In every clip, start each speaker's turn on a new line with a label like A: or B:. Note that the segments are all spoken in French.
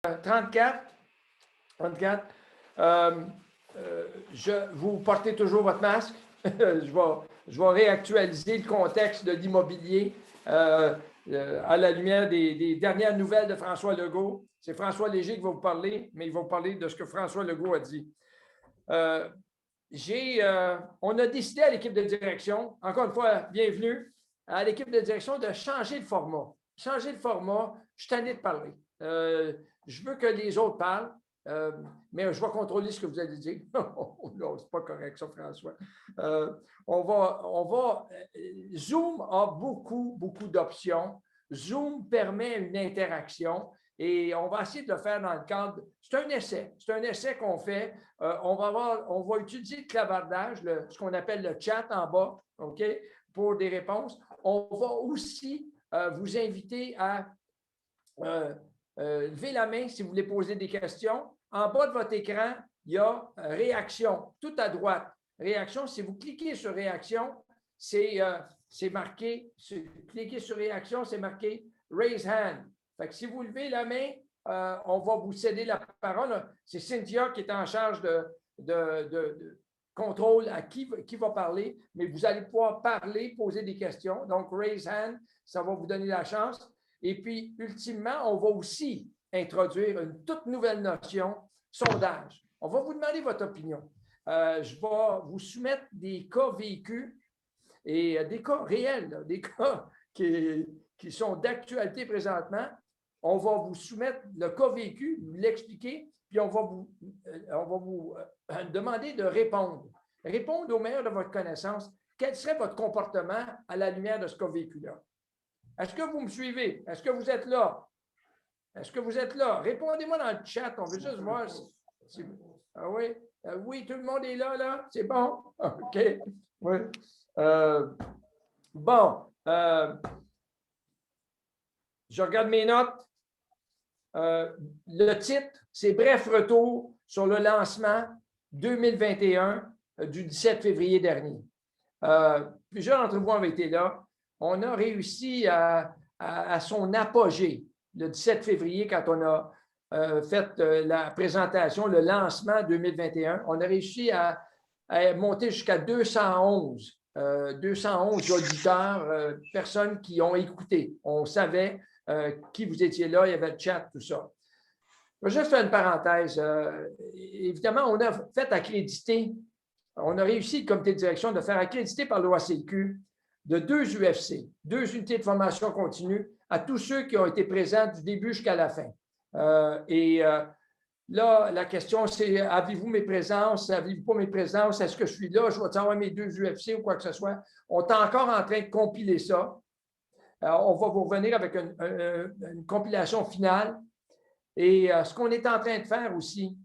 A: 34. 34. Vous portez toujours votre masque. je vais réactualiser le contexte de l'immobilier à la lumière des dernières nouvelles de François Legault. C'est François Léger qui va vous parler, mais il va vous parler de ce que François Legault a dit. On a décidé à l'équipe de direction, encore une fois, bienvenue, à l'équipe de direction de changer le format. Changer le format, je suis tanné de parler. Je veux que les autres parlent, mais je vais contrôler ce que vous allez dire. Non, c'est pas correct ça, François. Zoom a beaucoup d'options. Zoom permet une interaction et on va essayer de le faire dans le cadre. C'est un essai. C'est un essai qu'on fait. On va utiliser le clavardage, ce qu'on appelle le chat en bas, OK, pour des réponses. On va aussi vous inviter à levez la main si vous voulez poser des questions. En bas de votre écran, il y a réaction, tout à droite. Réaction, si vous cliquez sur réaction, c'est marqué, cliquez sur réaction, c'est marqué raise hand. Fait que si vous levez la main, on va vous céder la parole. C'est Cynthia qui est en charge de contrôle à qui va parler, mais vous allez pouvoir parler, poser des questions. Donc, raise hand, ça va vous donner la chance. Et puis, ultimement, on va aussi introduire une toute nouvelle notion, sondage. On va vous demander votre opinion. Je vais vous soumettre des cas vécus et des cas réels, là, des cas qui sont d'actualité présentement. On va vous soumettre le cas vécu, vous l'expliquer, puis on va vous demander de répondre. Répondre au meilleur de votre connaissance. Quel serait votre comportement à la lumière de ce cas vécu-là? Est-ce que vous me suivez? Est-ce que vous êtes là? Est-ce que vous êtes là? Répondez-moi dans le chat. On veut juste voir si... Ah oui? Oui, tout le monde est là, là? C'est bon? OK. Oui. Bon. Je regarde mes notes. Le titre, c'est Bref retour sur le lancement 2021 du 17 février dernier. Plusieurs d'entre vous ont été là. On a réussi à son apogée le 17 février quand on a fait la présentation, le lancement 2021. On a réussi à monter jusqu'à 211 auditeurs, personnes qui ont écouté. On savait qui vous étiez là, il y avait le chat, tout ça. Je vais juste faire une parenthèse. Évidemment, on a fait accréditer, on a réussi, le comité de direction, de faire accréditer par l'OACQ de 2 UFC, 2 unités de formation continue, à tous ceux qui ont été présents du début jusqu'à la fin. Là, la question, c'est avez-vous mes présences, avez-vous pas mes présences, est-ce que je suis là, je vais avoir mes 2 UFC ou quoi que ce soit. On est encore en train de compiler ça. On va vous revenir avec une compilation finale. Et ce qu'on est en train de faire aussi,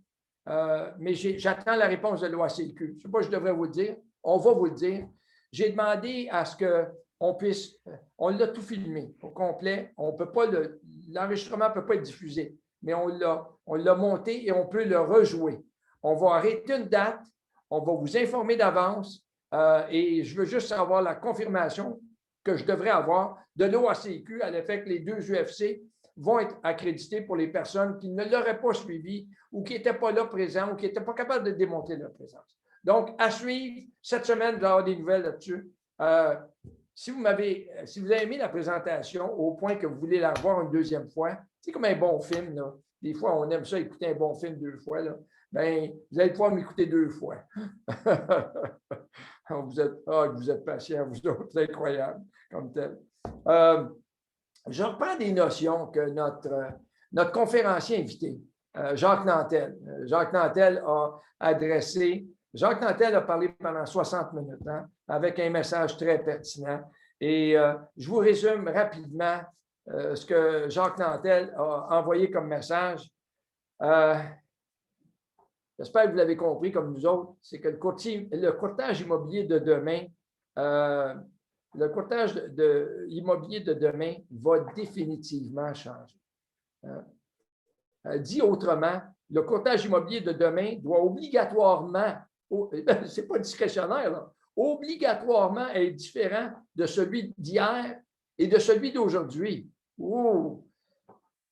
A: mais j'attends la réponse de l'OACQ. Je ne sais pas si je devrais vous le dire. On va vous le dire. J'ai demandé à ce qu'on puisse, on l'a tout filmé au complet. On peut pas l'enregistrement ne peut pas être diffusé, mais on l'a monté et on peut le rejouer. On va arrêter une date, on va vous informer d'avance et je veux juste avoir la confirmation que je devrais avoir de l'OACQ à l'effet que les 2 UFC vont être accrédités pour les personnes qui ne l'auraient pas suivi ou qui n'étaient pas là présents ou qui n'étaient pas capables de démontrer leur présence. Donc, à suivre, cette semaine, vous allez avoir des nouvelles là-dessus. Si vous avez aimé la présentation au point que vous voulez la revoir une deuxième fois, c'est comme un bon film, là. Des fois, on aime ça écouter un bon film 2 fois, là. Bien, vous allez pouvoir m'écouter 2 fois. Vous êtes patients, vous autres, c'est incroyable comme tel. Je reprends des notions que notre conférencier invité, Jacques Nantel. Jacques Nantel a adressé. Jacques Nantel a parlé pendant 60 minutes, hein, avec un message très pertinent. Et je vous résume rapidement ce que Jacques Nantel a envoyé comme message. J'espère que vous l'avez compris comme nous autres, c'est que le courtage immobilier de demain, le courtage immobilier de demain va définitivement changer. Dit autrement, le courtage immobilier de demain doit obligatoirement, ce n'est pas discrétionnaire, là, obligatoirement être différent de celui d'hier et de celui d'aujourd'hui.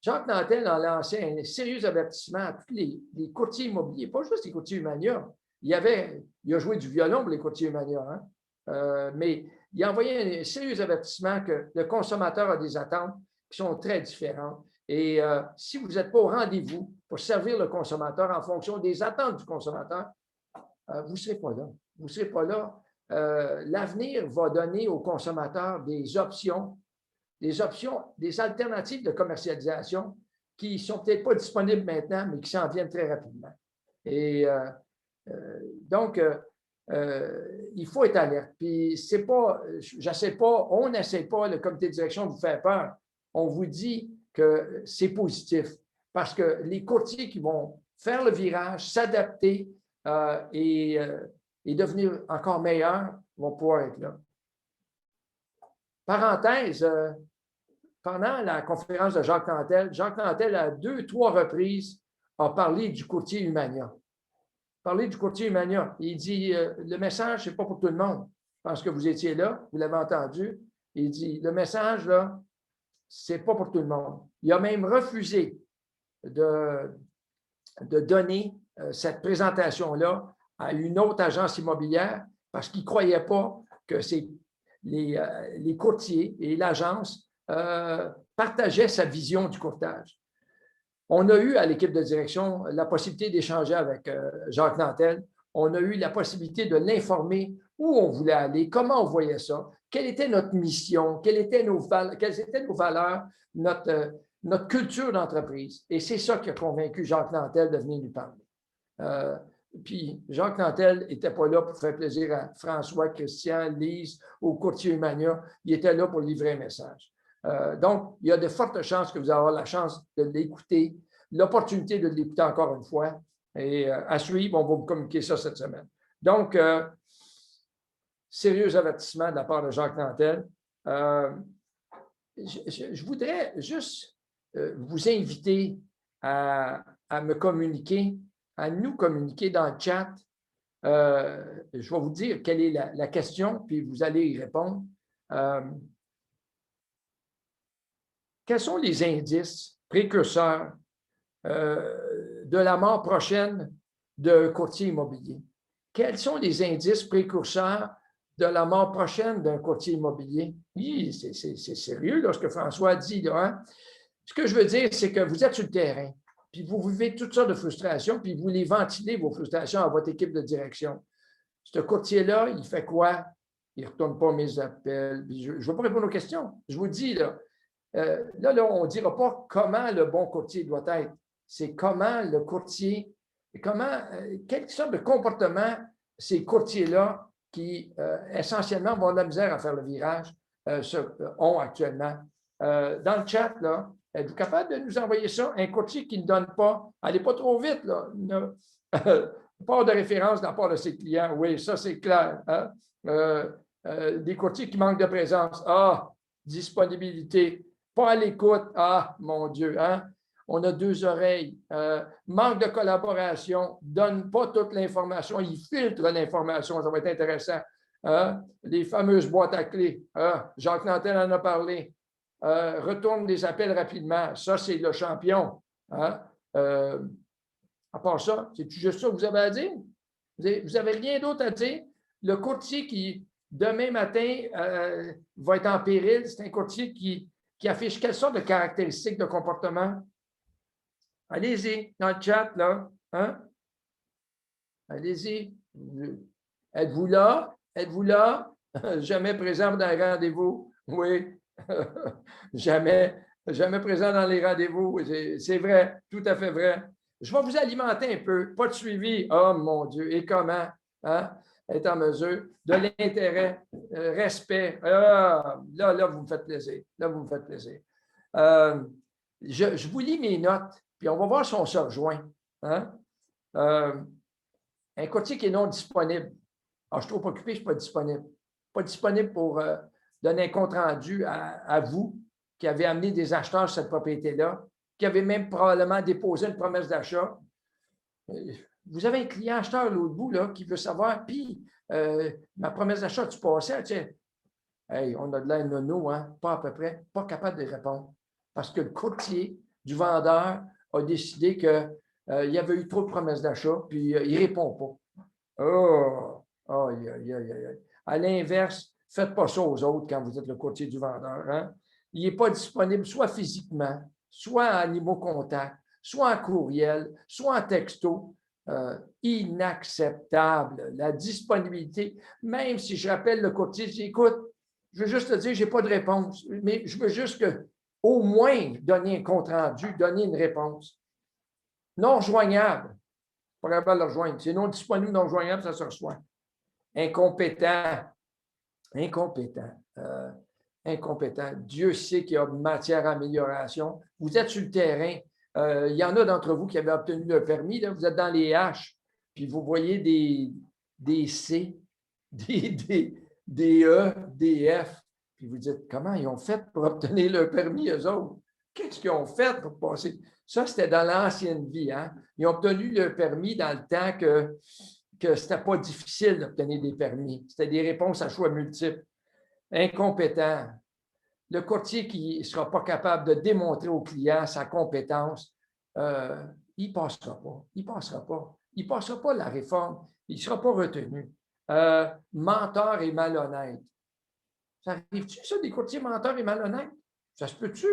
A: Jacques Nantel a lancé un sérieux avertissement à tous les courtiers immobiliers, pas juste les courtiers Humania. Il a joué du violon pour les courtiers Humania, mais il a envoyé un sérieux avertissement que le consommateur a des attentes qui sont très différentes. Et si vous n'êtes pas au rendez-vous pour servir le consommateur en fonction des attentes du consommateur, vous ne serez pas là. Vous ne serez pas là. L'avenir va donner aux consommateurs des options, des alternatives de commercialisation qui ne sont peut-être pas disponibles maintenant, mais qui s'en viennent très rapidement. Et donc, il faut être alerte. Puis, c'est pas, j'essaie pas, on n'essaie pas, le comité de direction de vous faire peur. On vous dit que c'est positif parce que les courtiers qui vont faire le virage, s'adapter et devenir encore meilleurs vont pouvoir être là. Parenthèse, pendant la conférence de Jacques Nantel, à 2-3 reprises, a parlé du courtier Humania. Il dit, le message, ce n'est pas pour tout le monde. Je pense que vous étiez là, vous l'avez entendu. Il dit, le message, là, ce n'est pas pour tout le monde. Il a même refusé de donner cette présentation-là à une autre agence immobilière parce qu'il ne croyait pas que les courtiers et l'agence partageaient sa vision du courtage. On a eu à l'équipe de direction la possibilité d'échanger avec Jacques Nantel. On a eu la possibilité de l'informer où on voulait aller, comment on voyait ça, quelle était notre mission, quelles étaient nos valeurs, notre culture d'entreprise. Et c'est ça qui a convaincu Jacques Nantel de venir nous parler. Puis Jacques Nantel n'était pas là pour faire plaisir à François, Christian, Lise, au courtier Humania. Il était là pour livrer un message. Donc, il y a de fortes chances que vous allez avoir la chance de l'écouter, l'opportunité de l'écouter encore une fois. Et à suivre, on va vous communiquer ça cette semaine. Donc, sérieux avertissement de la part de Jacques Nantel. Je voudrais juste vous inviter à me communiquer, à nous communiquer dans le chat. Je vais vous dire quelle est la question, puis vous allez y répondre. Quels sont les indices précurseurs de la mort prochaine d'un courtier immobilier? Quels sont les indices précurseurs de la mort prochaine d'un courtier immobilier? Oui, c'est sérieux là, ce que François dit. Là, hein? Ce que je veux dire, c'est que vous êtes sur le terrain, puis vous vivez toutes sortes de frustrations, puis vous les ventilez, vos frustrations, à votre équipe de direction. Ce courtier-là, il fait quoi? Il ne retourne pas mes appels. Je ne vais pas répondre aux questions. Je vous dis, là, on ne dira pas comment le bon courtier doit être. C'est comment le courtier, quelle sorte de comportement ces courtiers-là qui essentiellement vont de la misère à faire le virage ont actuellement. Dans le chat, là, êtes-vous capable de nous envoyer ça? Un courtier qui ne donne pas, allez pas trop vite, là, pas de référence de la part de ses clients. Oui, ça c'est clair. Hein? Des courtiers qui manquent de présence. Disponibilité. Pas à l'écoute. Mon Dieu, hein? On a 2 oreilles. Manque de collaboration. Donne pas toute l'information. Il filtre l'information. Ça va être intéressant. Les fameuses boîtes à clés. Jacques Nantel en a parlé. Retourne des appels rapidement. Ça, c'est le champion. À part ça, c'est juste ça que vous avez à dire? Vous n'avez rien d'autre à dire? Le courtier qui, demain matin, va être en péril, c'est un courtier qui affiche quelle sorte de caractéristiques de comportement? Allez-y, dans le chat, là. Hein? Allez-y. Êtes-vous là? Êtes-vous là? Jamais présent dans les rendez-vous? Oui. Jamais présent dans les rendez-vous. C'est vrai, tout à fait vrai. Je vais vous alimenter un peu. Pas de suivi. Oh mon Dieu, et comment? Hein? Être en mesure de l'intérêt, respect. Là, vous me faites plaisir. Là, vous me faites plaisir. Je vous lis mes notes, puis on va voir si on se rejoint. Hein? Un courtier qui est non disponible. Je suis trop occupé, je ne suis pas disponible. Pas disponible pour donner un compte-rendu à vous qui avez amené des acheteurs sur cette propriété-là, qui avez même probablement déposé une promesse d'achat. Vous avez un client acheteur à l'autre bout là, qui veut savoir, puis ma promesse d'achat, tu passais, tiens, hey, on a de l'air nono, hein? Pas à peu près, pas capable de répondre. Parce que le courtier du vendeur a décidé qu'il y avait eu trop de promesses d'achat, puis il ne répond pas. Oh, aïe, aïe, aïe, aïe. À l'inverse, faites pas ça aux autres quand vous êtes le courtier du vendeur. Hein? Il n'est pas disponible soit physiquement, soit à niveau contact, soit en courriel, soit en texto. Inacceptable. La disponibilité, même si je rappelle le courtier, je dis, écoute, je veux juste te dire, je n'ai pas de réponse, mais je veux juste que, au moins, donner un compte-rendu, donner une réponse. Non rejoignable. Pas capable de le rejoindre. C'est non disponible, non rejoignable, ça se reçoit. Incompétent. Incompétent. Dieu sait qu'il y a matière à amélioration. Vous êtes sur le terrain. Il y en a d'entre vous qui avaient obtenu le permis. Là, vous êtes dans les H, puis vous voyez des C, des E, des F. Puis vous dites, comment ils ont fait pour obtenir le permis, eux autres? Qu'est-ce qu'ils ont fait pour passer? Ça, c'était dans l'ancienne vie. Hein? Ils ont obtenu le permis dans le temps que ce n'était pas difficile d'obtenir des permis. C'était des réponses à choix multiples. Incompétent. Le courtier qui ne sera pas capable de démontrer au client sa compétence, il ne passera pas. Il ne passera pas la réforme. Il ne sera pas retenu. Menteur et malhonnête. Ça arrive-tu, ça, des courtiers menteurs et malhonnêtes? Ça se peut-tu?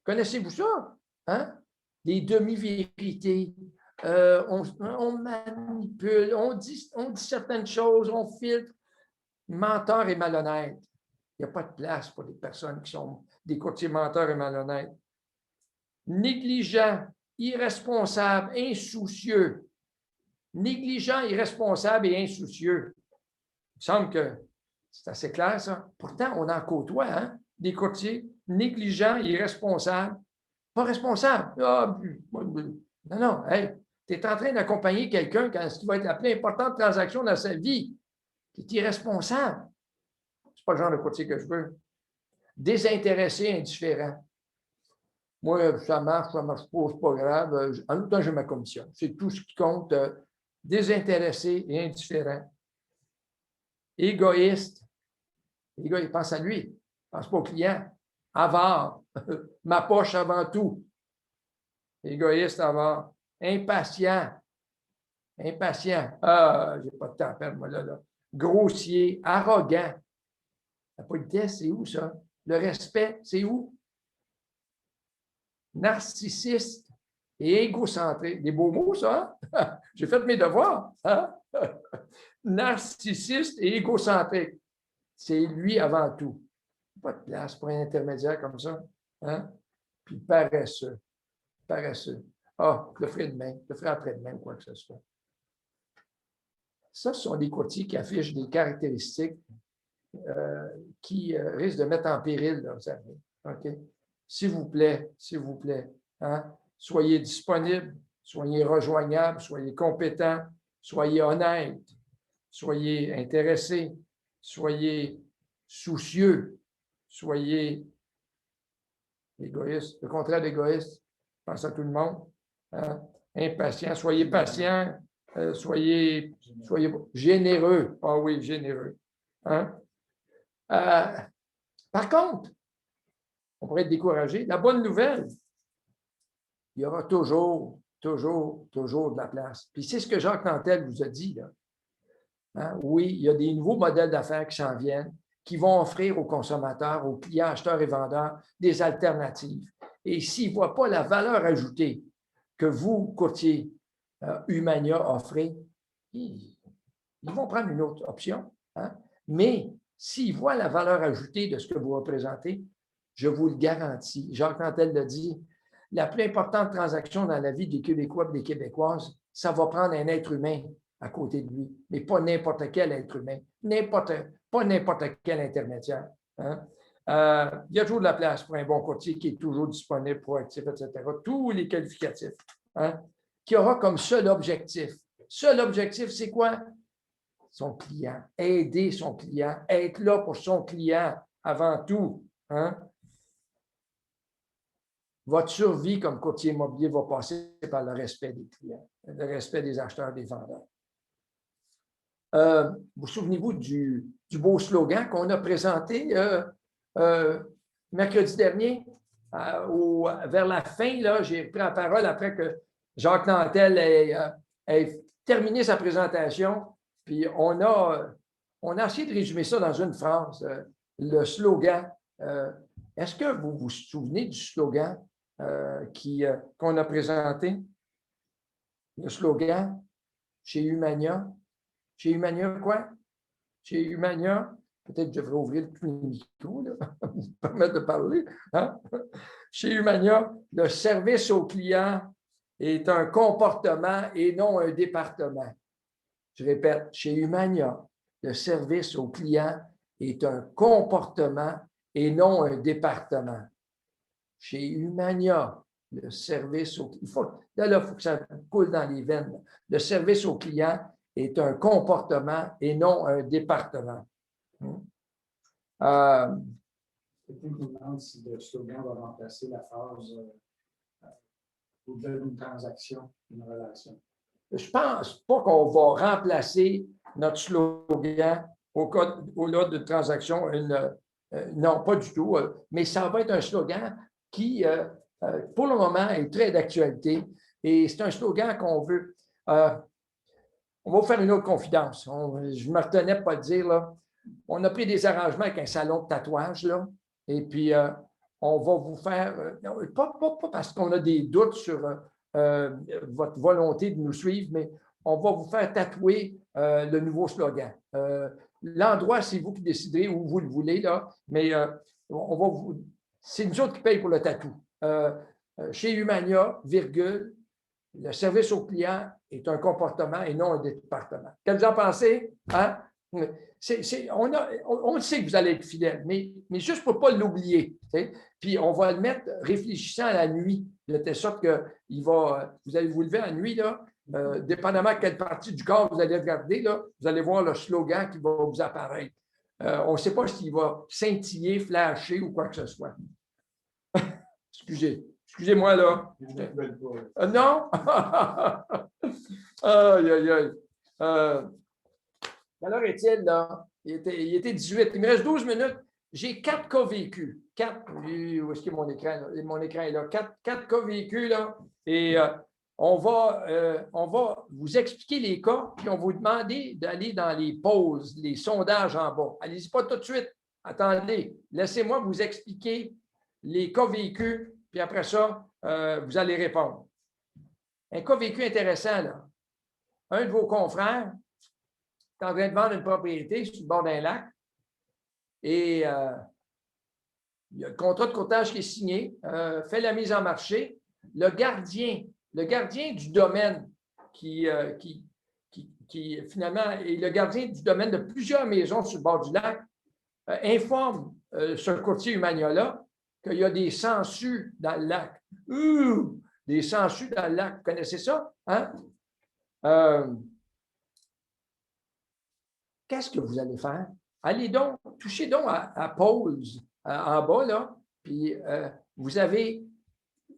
A: Connaissez-vous ça? Hein? Des demi-vérités. On manipule, on dit certaines choses, on filtre. Menteur et malhonnête. Il n'y a pas de place pour des personnes qui sont des courtiers menteurs et malhonnêtes. Négligent, irresponsable, insoucieux. Négligent, irresponsable et insoucieux. Il me semble que c'est assez clair, ça. Pourtant, on en côtoie, hein? Des courtiers négligents, irresponsables. Pas responsables. Non, hey, tu es en train d'accompagner quelqu'un quand ce qui va être la plus importante transaction dans sa vie, qui est irresponsable. C'est pas le genre de courtier que je veux. Désintéressé, indifférent. Moi, ça marche pas, c'est pas grave. En même temps, j'ai ma commission. C'est tout ce qui compte. Désintéressé et indifférent. Égoïste. Il pense à lui. Il ne pense pas au client. Avare. Ma poche avant tout. Égoïste, avare. Impatient. Ah, j'ai pas de temps à perdre, moi, là. Grossier. Arrogant. La politesse, c'est où, ça? Le respect, c'est où? Narcissiste et égocentré. Des beaux mots, ça, hein? J'ai fait mes devoirs. Hein? Narcissiste et égocentrique. C'est lui avant tout. Pas de place pour un intermédiaire comme ça. Hein? Puis paresseux. Ah, le ferai demain, le ferai après-demain, quoi que ce soit. Ça, ce sont des courtiers qui affichent des caractéristiques qui risquent de mettre en péril leurs amis. OK? S'il vous plaît, hein? Soyez disponible, soyez rejoignable, soyez compétent, soyez honnête, soyez intéressé, soyez soucieux, soyez égoïste. Le contraire d'égoïste, pense à tout le monde. Hein? Impatient, soyez patient, soyez généreux. Ah oui, généreux. Hein? Par contre, on pourrait être découragé. La bonne nouvelle, il y aura toujours de la place. Puis c'est ce que Jacques Nantel vous a dit, là. Hein? Oui, il y a des nouveaux modèles d'affaires qui s'en viennent, qui vont offrir aux consommateurs, aux clients, acheteurs et vendeurs, des alternatives. Et s'ils ne voient pas la valeur ajoutée que vous, courtier Humania, offrez, ils vont prendre une autre option. Hein? Mais s'ils voient la valeur ajoutée de ce que vous représentez, je vous le garantis, Jacques Nantel l'a dit, la plus importante transaction dans la vie des Québécois et des Québécoises, ça va prendre un être humain à côté de lui, mais pas n'importe quel être humain, pas n'importe quel intermédiaire. Hein? Il y a toujours de la place pour un bon courtier qui est toujours disponible, proactif, etc. Tous les qualificatifs. Hein? Qui aura comme seul objectif. Seul objectif, c'est quoi? Son client. Aider son client. Être là pour son client avant tout. Hein? Votre survie comme courtier immobilier va passer par le respect des clients, le respect des acheteurs, des vendeurs. Vous souvenez-vous du beau slogan qu'on a présenté mercredi dernier? vers la fin, là, j'ai pris la parole après que Jacques Nantel ait terminé sa présentation. Puis on a essayé de résumer ça dans une phrase, le slogan. Est-ce que vous vous souvenez du slogan qu'on a présenté? Le slogan chez Humania. Chez Humania, quoi? Chez Humania, peut-être que je devrais ouvrir tous les micros, là, pour vous permettre de parler. Hein? Chez Humania, le service au client est un comportement et non un département. Je répète, chez Humania, le service au client est un comportement et non un département. Chez Humania, le service au client, il faut que ça coule dans les veines. Le service au client est un comportement et non un département.
B: Quelqu'un qui me demande si le slogan va remplacer la phrase au-delà d'une transaction, une relation.
A: Je ne pense pas qu'on va remplacer notre slogan au-delà d'une transaction. Non, pas du tout. Mais ça va être un slogan qui, pour le moment, est très d'actualité. Et c'est un slogan qu'on veut. On va vous faire une autre confidence. Je ne me retenais pas de dire, là. On a pris des arrangements avec un salon de tatouage, là. Et puis, on va vous faire, pas parce qu'on a des doutes sur votre volonté de nous suivre, mais on va vous faire tatouer le nouveau slogan. L'endroit, c'est vous qui déciderez où vous le voulez, là, mais c'est nous autres qui payons pour le tatou. Chez Humania, virgule, le service au client est un comportement et non un département. Qu'est-ce que vous en pensez? Hein? On sait que vous allez être fidèle, mais juste pour ne pas l'oublier. Puis on va le mettre réfléchissant à la nuit, de telle sorte que vous allez vous lever la nuit, là, dépendamment de quelle partie du corps vous allez regarder, là, vous allez voir le slogan qui va vous apparaître. On ne sait pas s'il va scintiller, flasher ou quoi que ce soit. Excusez-moi, là. Non? Aïe, aïe, aïe. Alors, Étienne, là, il était 18. Il me reste 12 minutes. J'ai 4 cas vécus. Où est-ce que mon écran? Là? Mon écran est là. 4 cas vécus, là. Et on va vous expliquer les cas, puis on va vous demander d'aller dans les pauses, les sondages en bas. Allez-y pas tout de suite. Attendez. Laissez-moi vous expliquer les cas vécus, puis après ça, vous allez répondre. Un cas vécu intéressant, là. Un de vos confrères est en train de vendre une propriété sur le bord d'un lac et il y a le contrat de courtage qui est signé, fait la mise en marché. Le gardien du domaine qui finalement est le gardien du domaine de plusieurs maisons sur le bord du lac informe ce courtier Humania-là qu'il y a des sangsues dans le lac. Des sangsues dans le lac. Vous connaissez ça? Hein? Qu'est-ce que vous allez faire? Allez donc, touchez donc à pause en bas, là, puis vous avez,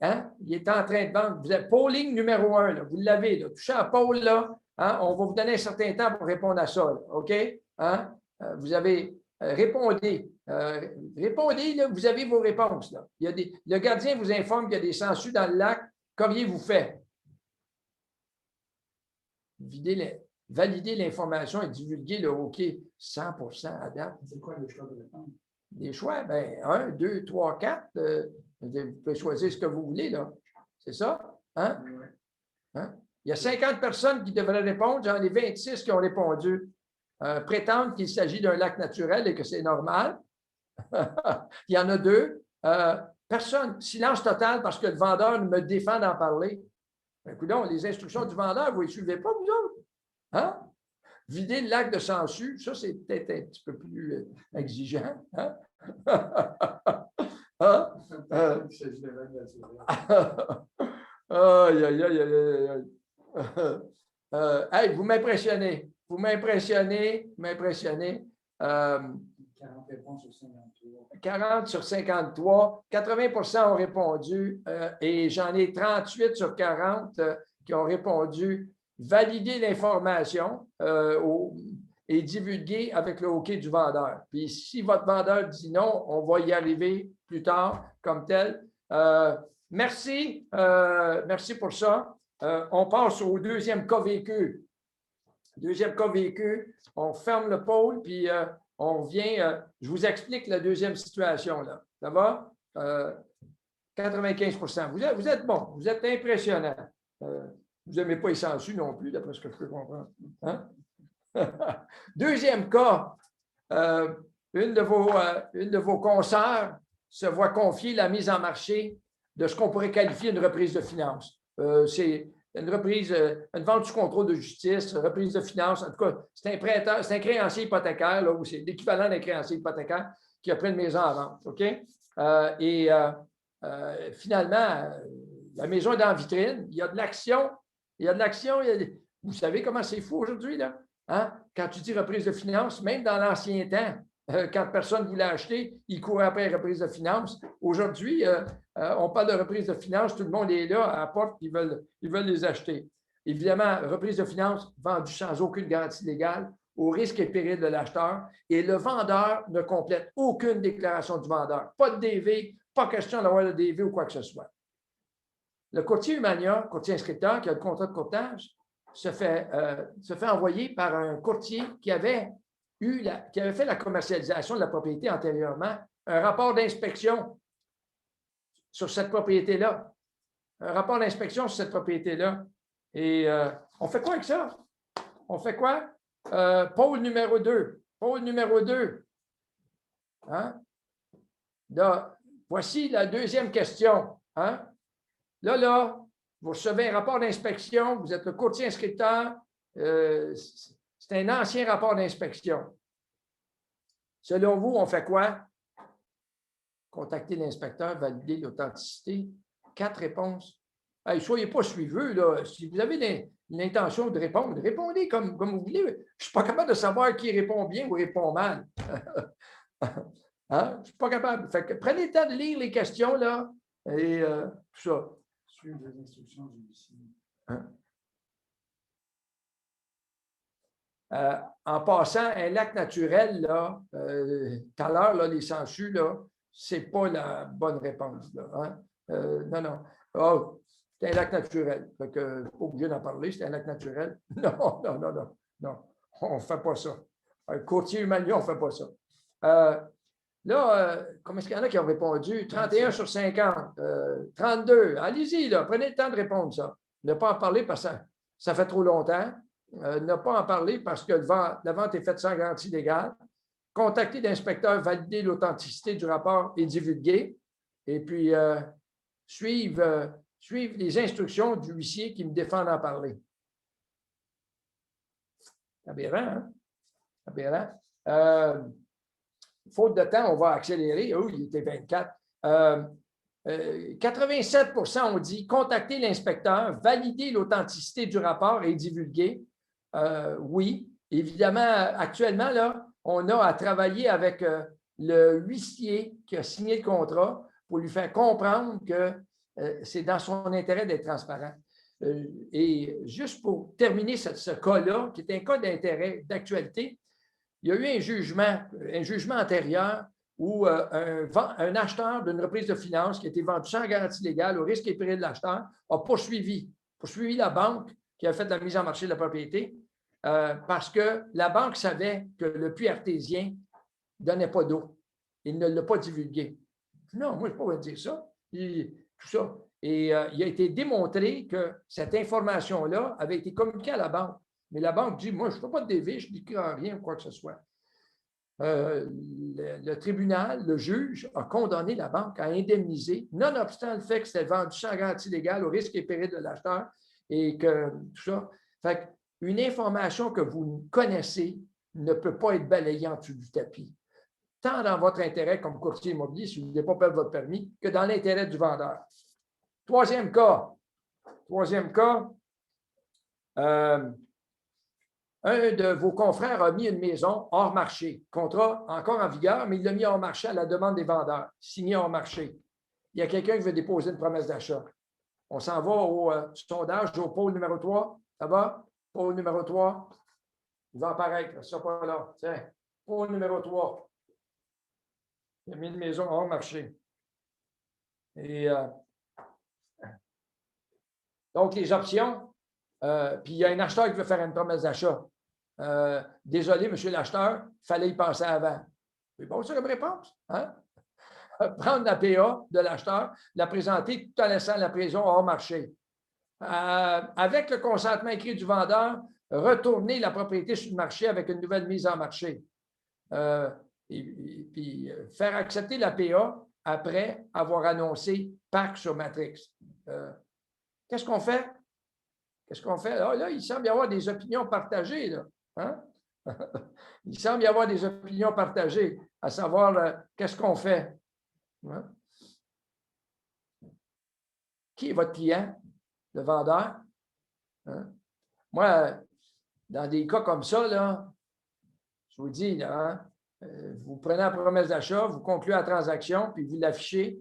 A: hein, il est en train de vendre, vous avez polling numéro 1, là, vous l'avez, là, touchez à pause, là, hein, on va vous donner un certain temps pour répondre à ça, là, OK? Hein? Vous avez, répondez, là, vous avez vos réponses, là. Le gardien vous informe qu'il y a des sangsues dans le lac, qu'auriez-vous fait? Valider l'information et divulguer le OK 100% à date.
B: C'est quoi les choix de répondre?
A: Les choix, bien, 1, 2, 3, 4. Vous pouvez choisir ce que vous voulez, là. C'est ça? Hein?
B: Oui.
A: Hein? Il y a 50 personnes qui devraient répondre. J'en ai 26 qui ont répondu. Prétendre qu'il s'agit d'un lac naturel et que c'est normal. Il y en a 2. Personne. Silence total parce que le vendeur me défend d'en parler. Écoutez, les instructions du vendeur, vous ne les suivez pas, vous autres? Hein? Vider le lac de sangsues, ça, c'est peut-être un petit peu plus exigeant. Hein? Hein? Aïe, aïe, aïe, aïe, aïe. Hey, vous m'impressionnez. Vous m'impressionnez.
B: 40 réponses sur 53.
A: 40 sur 53. 80% ont répondu et j'en ai 38 sur 40 qui ont répondu valider l'information et divulguer avec le OK du vendeur. Puis si votre vendeur dit non, on va y arriver plus tard comme tel. Merci pour ça. On passe au deuxième cas vécu. Deuxième cas vécu, on ferme le pôle, puis on vient, je vous explique la deuxième situation. Là. Ça va? 95 vous êtes bon, vous êtes impressionnant. Vous n'aimez pas les sangsues non plus, d'après ce que je peux comprendre. Hein? Deuxième cas, une de vos consoeurs se voit confier la mise en marché de ce qu'on pourrait qualifier une reprise de finances. C'est une reprise, une vente sous contrôle de justice, une reprise de finances. En tout cas, c'est un prêteur, c'est un créancier hypothécaire, là, ou c'est l'équivalent d'un créancier hypothécaire qui a pris une maison à vendre. OK? Finalement, la maison est en vitrine, il y a de l'action, vous savez comment c'est fou aujourd'hui, là? Hein? Quand tu dis reprise de finances, même dans l'ancien temps, quand personne ne voulait acheter, ils couraient après la reprise de finances. Aujourd'hui, on parle de reprise de finances, tout le monde est là, à la porte, ils veulent les acheter. Évidemment, reprise de finances vendue sans aucune garantie légale, au risque et péril de l'acheteur, et le vendeur ne complète aucune déclaration du vendeur. Pas de DV, pas question d'avoir de DV ou quoi que ce soit. Le courtier Humania, courtier inscripteur qui a le contrat de courtage, se fait envoyer par un courtier qui avait fait la commercialisation de la propriété antérieurement, un rapport d'inspection sur cette propriété-là. Un rapport d'inspection sur cette propriété-là. Et on fait quoi avec ça? On fait quoi? Pôle numéro 2. Pôle numéro 2. Hein? Là, voici la deuxième question. Hein? Là, vous recevez un rapport d'inspection, vous êtes le courtier inscripteur, c'est un ancien rapport d'inspection. Selon vous, on fait quoi? Contacter l'inspecteur, valider l'authenticité. 4 réponses. Hey, soyez pas suiveux, là. Si vous avez l'intention de répondre, répondez comme vous voulez. Je ne suis pas capable de savoir qui répond bien ou répond mal. Hein? Je ne suis pas capable. Fait que prenez le temps de lire les questions, là, et tout ça.
B: Suivre les instructions du huissier.
A: Hein? En passant, un lac naturel, là, tout à l'heure, les sangsues, là, ce n'est pas la bonne réponse. Là, hein? Non. Oh, c'est un lac naturel. Fait que, pas obligé d'en parler, c'est un lac naturel. Non. On ne fait pas ça. Un courtier Humania, on ne fait pas ça. Comment est-ce qu'il y en a qui ont répondu? 31 sur 50, 32. Allez-y, là, prenez le temps de répondre ça. Ne pas en parler parce que ça fait trop longtemps. Ne pas en parler parce que la vente est faite sans garantie légale. Contacter l'inspecteur, valider l'authenticité du rapport et divulguer. Et puis, suivre les instructions du huissier qui me défend d'en parler. Aberrant, hein? Aberrant. Faute de temps, on va accélérer. Oh, il était 24. 87 ont dit contacter l'inspecteur, valider l'authenticité du rapport et divulguer. Oui, évidemment, actuellement, là, on a à travailler avec le huissier qui a signé le contrat pour lui faire comprendre que c'est dans son intérêt d'être transparent. Et juste pour terminer ce cas-là, qui est un cas d'intérêt, d'actualité, il y a eu un jugement antérieur où un acheteur d'une reprise de finances qui a été vendu sans garantie légale au risque et péril de l'acheteur a poursuivi la banque qui a fait la mise en marché de la propriété parce que la banque savait que le puits artésien ne donnait pas d'eau. Il ne l'a pas divulgué. Non, moi, je ne peux pas dire ça. Tout ça. Et il a été démontré que cette information-là avait été communiquée à la banque. Mais la banque dit, moi, je ne fais pas de DV, je ne dis rien ou quoi que ce soit. Le tribunal, le juge, a condamné la banque à indemniser, nonobstant le fait que c'était vendu sans garantie légale au risque et péril de l'acheteur et que tout ça. Fait qu'une information que vous connaissez ne peut pas être balayée en dessous du tapis, tant dans votre intérêt comme courtier immobilier, si vous ne voulez pas perdre votre permis, que dans l'intérêt du vendeur. Troisième cas, un de vos confrères a mis une maison hors marché. Contrat encore en vigueur, mais il l'a mis hors marché à la demande des vendeurs, signé hors marché. Il y a quelqu'un qui veut déposer une promesse d'achat. On s'en va au sondage au pôle numéro 3. Ça va? Pôle numéro 3. Il va apparaître. Ça pas là. Tiens. Pôle numéro 3. Il a mis une maison hors marché. Et, donc, les options, puis il y a un acheteur qui veut faire une promesse d'achat. Désolé, monsieur l'acheteur, il fallait y penser avant. C'est bon, ça comme réponse. Hein? Prendre la PA de l'acheteur, la présenter tout en laissant la prison hors marché. Avec le consentement écrit du vendeur, retourner la propriété sur le marché avec une nouvelle mise en marché. Puis faire accepter la PA après avoir annoncé PAC sur Matrix. Qu'est-ce qu'on fait? Qu'est-ce qu'on fait? Là, il semble y avoir des opinions partagées. Là. Hein? Il semble y avoir des opinions partagées, à savoir qu'est-ce qu'on fait. Hein? Qui est votre client? Le vendeur? Hein? Moi, dans des cas comme ça, là, je vous dis, là, hein, vous prenez la promesse d'achat, vous concluez la transaction, puis vous l'affichez,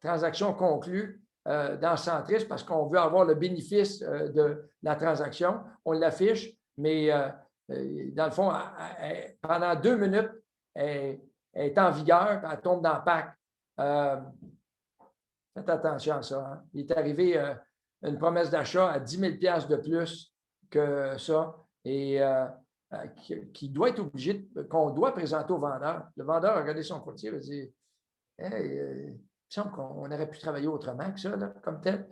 A: transaction conclue dans Centris parce qu'on veut avoir le bénéfice de la transaction. On l'affiche, mais dans le fond, pendant 2 minutes, elle est en vigueur, elle tombe dans le PAC. Faites attention à ça. Hein. Il est arrivé une promesse d'achat à 10 000 de plus que ça et qui doit être obligé, qu'on doit présenter au vendeur. Le vendeur a regardé son courtier et a dit hey, il me semble qu'on aurait pu travailler autrement que ça, là, comme tel.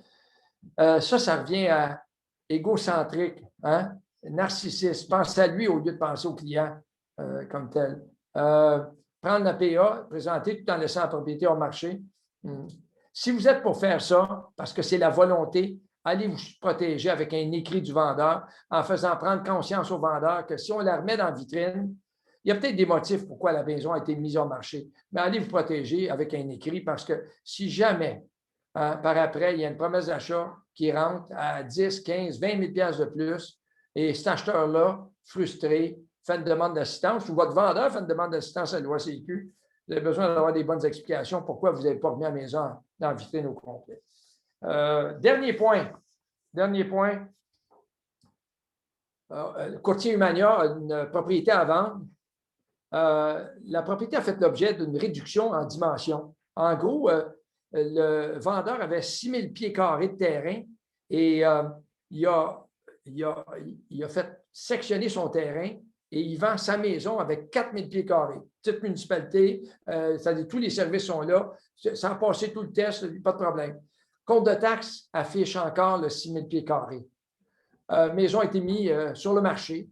A: Ça revient à égocentrique, hein? Narcissiste. Pense à lui au lieu de penser au client comme tel. Prendre la PA, présenter tout en laissant la propriété au marché. Si vous êtes pour faire ça, parce que c'est la volonté, allez vous protéger avec un écrit du vendeur en faisant prendre conscience au vendeur que si on la remet dans la vitrine, il y a peut-être des motifs pourquoi la maison a été mise au marché, mais allez vous protéger avec un écrit parce que si jamais, hein, par après, il y a une promesse d'achat qui rentre à 10, 15, 20 000 de plus et cet acheteur-là, frustré, fait une demande d'assistance ou votre vendeur fait une demande d'assistance à la loi CQ, vous avez besoin d'avoir des bonnes explications pourquoi vous n'avez pas remis la maison dans la vitrine au complet. Dernier point. Le courtier Humania a une propriété à vendre. La propriété a fait l'objet d'une réduction en dimension. En gros, le vendeur avait 6 000 pieds carrés de terrain et il a fait sectionner son terrain et il vend sa maison avec 4 000 pieds carrés. Petite municipalité, c'est-à-dire tous les services sont là. Ça a passé tout le test, pas de problème. Compte de taxes affiche encore le 6 000 pieds carrés. Maison a été mise sur le marché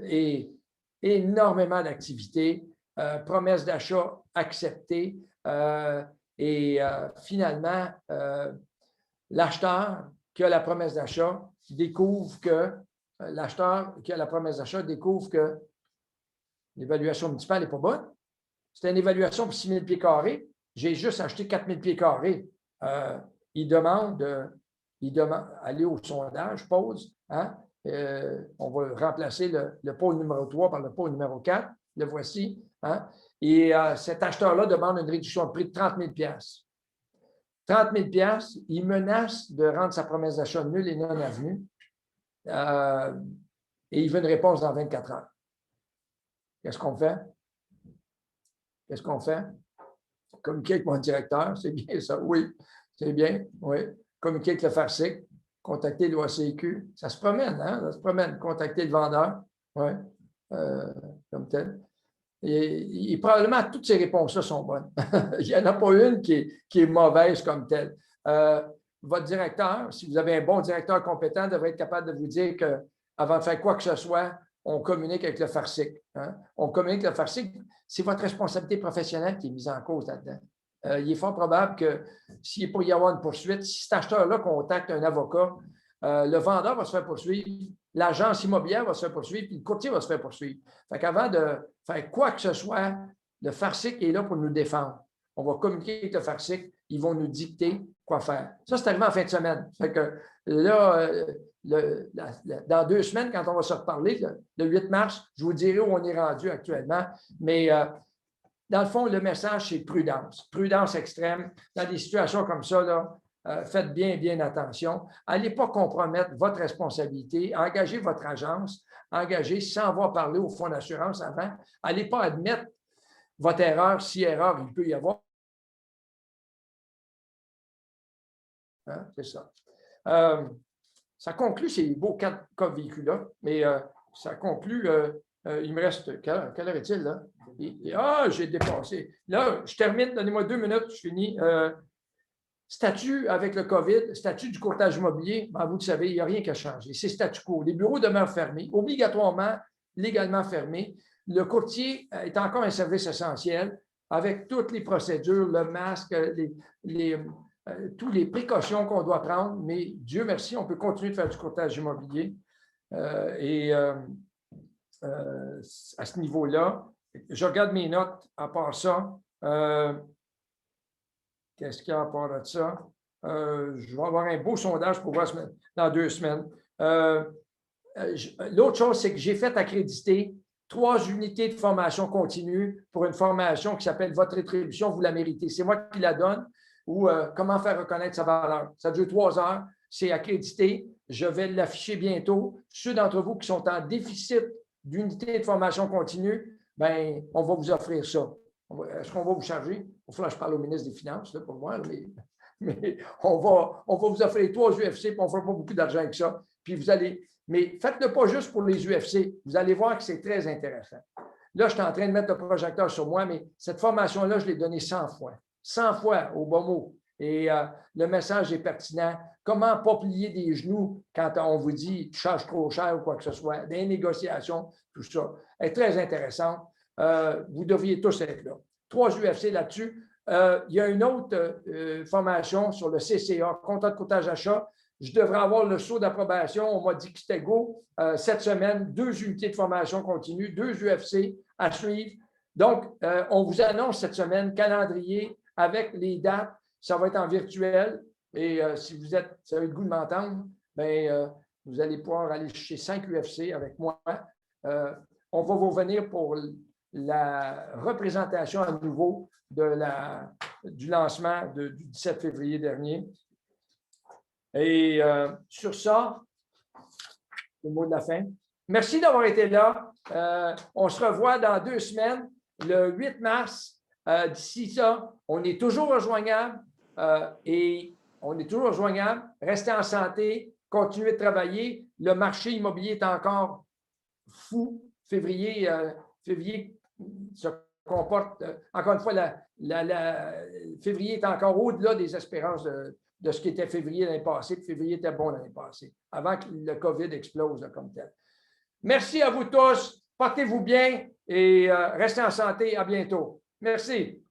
A: et énormément d'activités, promesses d'achat acceptées et finalement, l'acheteur qui a la promesse d'achat découvre que l'évaluation municipale n'est pas bonne. C'est une évaluation pour 6 000 pieds carrés. J'ai juste acheté 4 000 pieds carrés. Il demande aller au sondage, pause. Hein? On va remplacer le pôle numéro 3 par le pôle numéro 4. Le voici. Hein? Et cet acheteur-là demande une réduction de prix de 30 000 30 000 il menace de rendre sa promesse d'achat nulle et non avenue. Et il veut une réponse dans 24 heures. Qu'est-ce qu'on fait? Communiquer avec mon directeur, c'est bien ça. Oui, c'est bien. Oui. Communiquer avec le FARCIC, contacter l'OACQ. Ça se promène, hein? Ça se promène. Contacter le vendeur. Oui. Comme tel. Et probablement, toutes ces réponses-là sont bonnes. Il n'y en a pas une qui est mauvaise comme telle. Votre directeur, si vous avez un bon directeur compétent, devrait être capable de vous dire qu'avant de faire quoi que ce soit, on communique avec le FARCIC. Hein? On communique avec le FARCIC. C'est votre responsabilité professionnelle qui est mise en cause là-dedans. Il est fort probable que s'il peut y avoir une poursuite, si cet acheteur-là contacte un avocat, le vendeur va se faire poursuivre, l'agence immobilière va se faire poursuivre, puis le courtier va se faire poursuivre. Fait qu'avant de faire quoi que ce soit, le FARCIC est là pour nous défendre. On va communiquer avec le FARCIC, ils vont nous dicter quoi faire. Ça, c'est arrivé en fin de semaine. Fait que là, dans 2 semaines, quand on va se reparler, le 8 mars, je vous dirai où on est rendu actuellement. Mais dans le fond, le message, c'est prudence. Prudence extrême. Dans des situations comme ça, là, faites bien attention. Allez pas compromettre votre responsabilité. Engagez votre agence. Engagez sans avoir parlé au fonds d'assurance avant. Allez pas admettre votre erreur si erreur il peut y avoir. Hein, c'est ça. Ça conclut ces beaux 4 cas véhicules-là, mais ça conclut. Il me reste. Quelle heure est-il, là? J'ai dépassé. Là, je termine. Donnez-moi 2 minutes, je finis. Statut avec le COVID, statut du courtage immobilier, ben, vous le savez, il n'y a rien qui a changé. C'est statu quo. Les bureaux demeurent fermés, obligatoirement, légalement fermés. Le courtier est encore un service essentiel avec toutes les procédures, le masque, toutes les précautions qu'on doit prendre, mais Dieu merci, on peut continuer de faire du courtage immobilier. À ce niveau-là, je regarde mes notes à part ça. Qu'est-ce qu'il y a à part de ça? Je vais avoir un beau sondage pour voir dans 2 semaines. L'autre chose, c'est que j'ai fait accréditer 3 unités de formation continue pour une formation qui s'appelle « Votre rétribution, vous la méritez ». C'est moi qui la donne ou comment faire reconnaître sa valeur. Ça dure 3 heures, c'est accrédité. Je vais l'afficher bientôt. Ceux d'entre vous qui sont en déficit d'unités de formation continue, ben, on va vous offrir ça. Est-ce qu'on va vous charger? Il va falloir que je parle au ministre des Finances, là, pour moi, mais on va vous offrir 3 UFC, puis on ne fera pas beaucoup d'argent avec ça. Puis vous allez. Mais faites-le pas juste pour les UFC. Vous allez voir que c'est très intéressant. Là, je suis en train de mettre le projecteur sur moi, mais cette formation-là, je l'ai donnée 100 fois. 100 fois au bon mot. Et le message est pertinent. Comment ne pas plier des genoux quand on vous dit tu charges trop cher ou quoi que ce soit, des négociations, tout ça. Elle est très intéressante. Vous devriez tous être là. 3 UFC là-dessus. Il y a une autre formation sur le CCA, contrat de courtage achat. Je devrais avoir le saut d'approbation. On m'a dit que c'était go. Cette semaine, 2 unités de formation continue, 2 UFC à suivre. Donc, on vous annonce cette semaine calendrier avec les dates. Ça va être en virtuel. Et si vous avez le goût de m'entendre, bien, vous allez pouvoir aller chez 5 UFC avec moi. On va vous venir pour la représentation à nouveau du lancement du 17 février dernier. Et sur ça, le mot de la fin. Merci d'avoir été là. On se revoit dans 2 semaines, le 8 mars. D'ici ça, on est toujours rejoignable Restez en santé, continuez de travailler. Le marché immobilier est encore fou. Février se comporte, encore une fois, février est encore au-delà des espérances de ce qui était février l'année passée. Février était bon l'année passée, avant que le COVID explose là, comme tel. Merci à vous tous. Portez-vous bien et restez en santé. À bientôt. Merci.